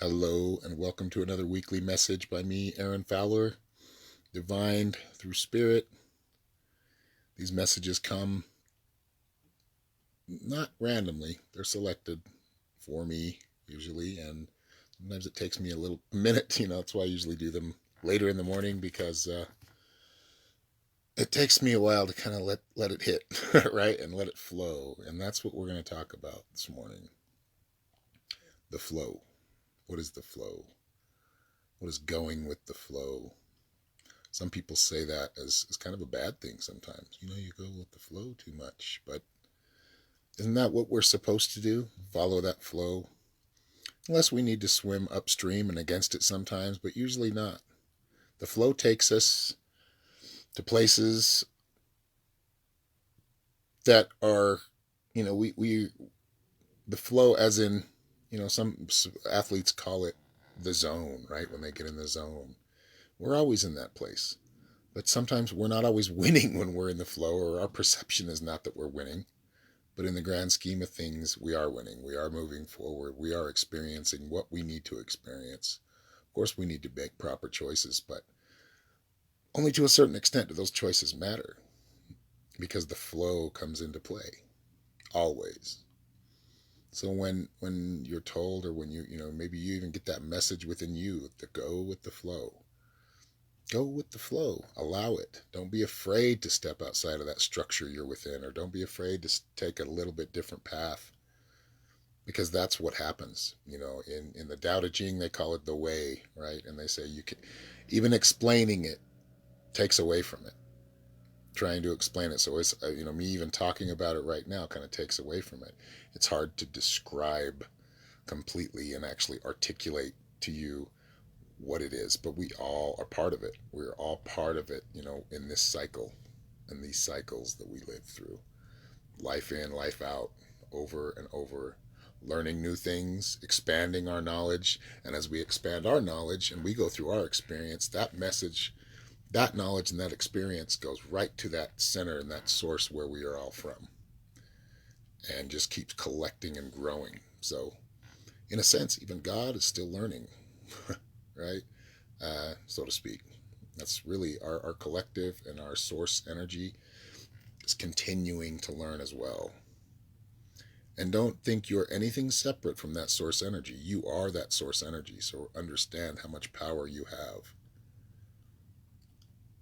Hello, and welcome to another weekly message by me, Aaron Fowler, divined through spirit. These messages come not randomly, they're selected for me usually, and sometimes it takes me a little minute. That's why I usually do them later in the morning because it takes me a while to kind of let it hit, right, and let it flow. And that's what we're going to talk about this morning. The flow. What is the flow? What is going with the flow? Some people say that as kind of a bad thing sometimes. You go with the flow too much. But isn't that what we're supposed to do? Follow that flow? Unless we need to swim upstream and against it sometimes, but usually not. The flow takes us to places that are, the flow as in, some athletes call it the zone, right? When they get in the zone. We're always in that place. But sometimes we're not always winning when we're in the flow, or our perception is not that we're winning. But in the grand scheme of things, we are winning. We are moving forward. We are experiencing what we need to experience. Of course, we need to make proper choices, but only to a certain extent do those choices matter, because the flow comes into play always. So when you're told, or when maybe you even get that message within you to go with the flow. Go with the flow. Allow it. Don't be afraid to step outside of that structure you're within, or don't be afraid to take a little bit different path, because that's what happens. In the Tao Te Ching, they call it the way, right? And they say you can, even explaining it takes away from it. Trying to explain it, so it's me even talking about it right now kind of takes away from it. It's hard to describe completely and actually articulate to you what it is, but we all are part of it. We're all part of it, in this cycle, in these cycles that we live through. Life in, life out, over and over, learning new things, expanding our knowledge. And as we expand our knowledge and we go through our experience, that message, that knowledge and that experience goes right to that center and that source where we are all from, and just keeps collecting and growing. So, in a sense, even God is still learning, right? So to speak. That's really our collective, and our source energy is continuing to learn as well. And don't think you're anything separate from that source energy. You are that source energy, so understand how much power you have.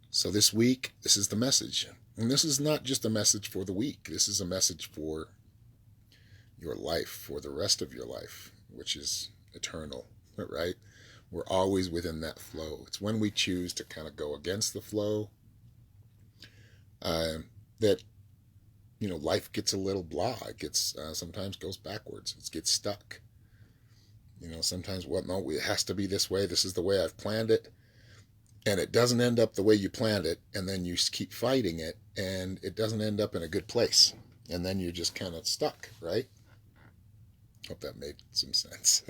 So this week, this is the message. And this is not just a message for the week. This is a message for your life, for the rest of your life, which is eternal, right? We're always within that flow. It's when we choose to kind of go against the flow that life gets a little blah. It gets sometimes goes backwards. It gets stuck. Sometimes no, it has to be this way. This is the way I've planned it, and it doesn't end up the way you planned it, and then you keep fighting it, and it doesn't end up in a good place, and then you're just kind of stuck, right? Hope that made some sense.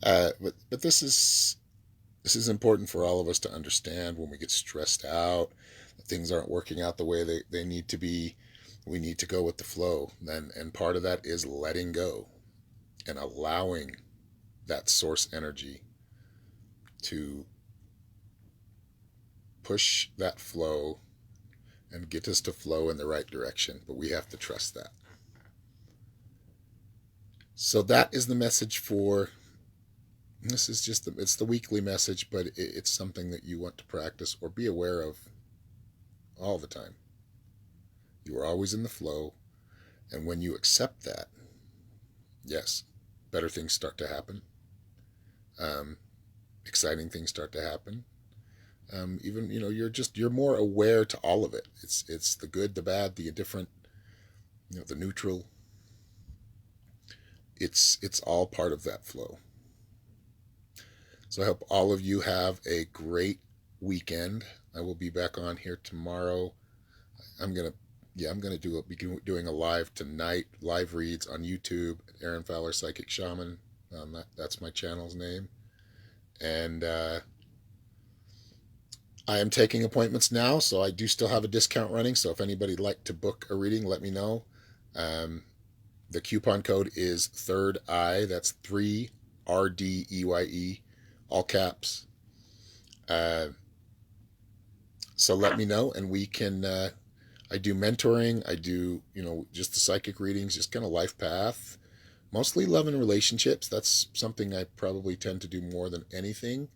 But this is important for all of us to understand. When we get stressed out, that things aren't working out the way they need to be, we need to go with the flow. And part of that is letting go and allowing that source energy to push that flow and get us to flow in the right direction. But we have to trust that. So that is the message for this. Is just it's the weekly message, but it's something that you want to practice or be aware of all the time. You are always in the flow, and when you accept that, yes, better things start to happen. Exciting things start to happen. Even you're more aware to all of it. It's the good, the bad, the indifferent, the neutral. It's all part of that flow. So I hope all of you have a great weekend. I will be back on here tomorrow. I'm gonna be doing a live tonight, live reads on YouTube, Aaron Fowler Psychic Shaman. That's my channel's name. And I am taking appointments now, so I do still have a discount running. So if anybody'd like to book a reading, let me know. The coupon code is Third Eye. That's 3 RDEYE, all caps. Uh, so let me know, and we can. I do mentoring. I do, just the psychic readings, just kind of life path, mostly love and relationships. That's something I probably tend to do more than anything.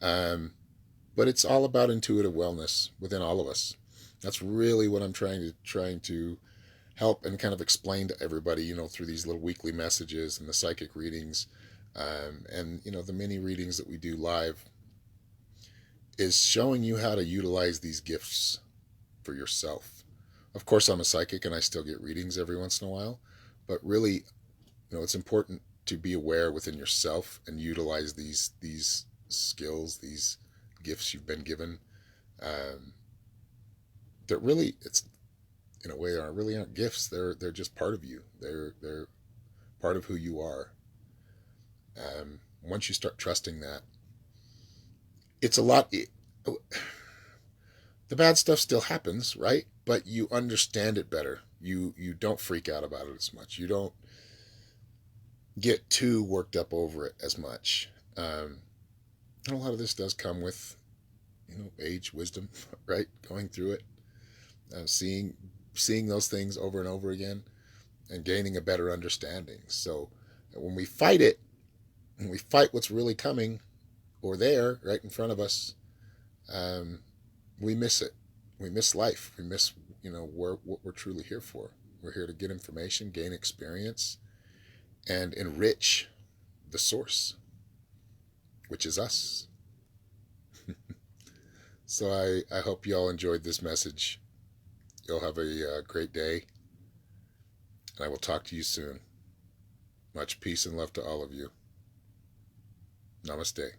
But it's all about intuitive wellness within all of us. That's really what I'm trying to help and kind of explain to everybody, through these little weekly messages and the psychic readings, and the mini readings that we do live, is showing you how to utilize these gifts for yourself. Of course, I'm a psychic and I still get readings every once in a while, but really, it's important to be aware within yourself and utilize these skills, these gifts you've been given. Um, that really, it's in a way, aren't gifts. They're just part of you. They're part of who you are. Once you start trusting that, it's a lot. The bad stuff still happens, right? But you understand it better. You don't freak out about it as much. You don't get too worked up over it as much. And a lot of this does come with, age, wisdom, right? Going through it, seeing those things over and over again, and gaining a better understanding. So when we fight it, when we fight what's really coming or there right in front of us, um, we miss it. We miss life. We miss, what we're truly here for. We're here to get information, gain experience, and enrich the source, which is us. So I hope you all enjoyed this message. You'll have a great day, and I will talk to you soon. Much peace and love to all of you. Namaste.